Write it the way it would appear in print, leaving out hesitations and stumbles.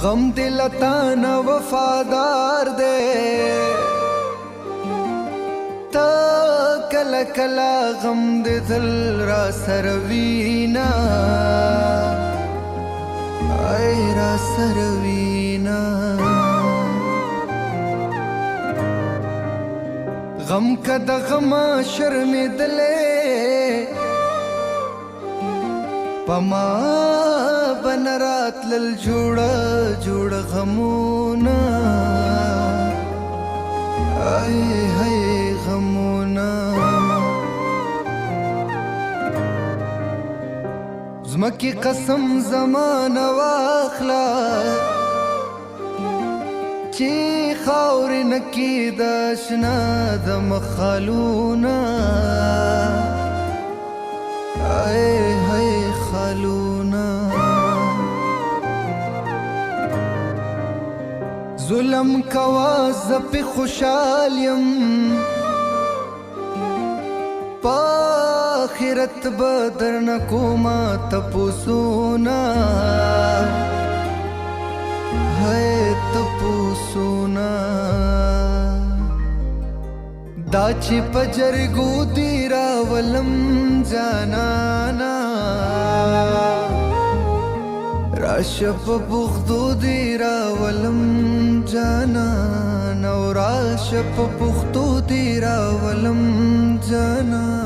غم دل تانا وفادار دے تا کلا کلا غم دے دل را سروینا اے را سروینا غم کا دا غما شرم دلے پما بنرات لل جوڑا جوڑا غمونا آئے ہائے غمونا زمکی قسم زمان واخلا چی خاور نکی داشنا دم خالونا آئے ہائے خالونا ظلم کوا زپ خوشالیم پاخرت بدر نکوما تپوسونا ہے تپوسونا داچی پجرگو دیرا ولم جانانا راشپ بغدو دیرا ولم جانانا راشپ بغدو دیرا ولم جانانا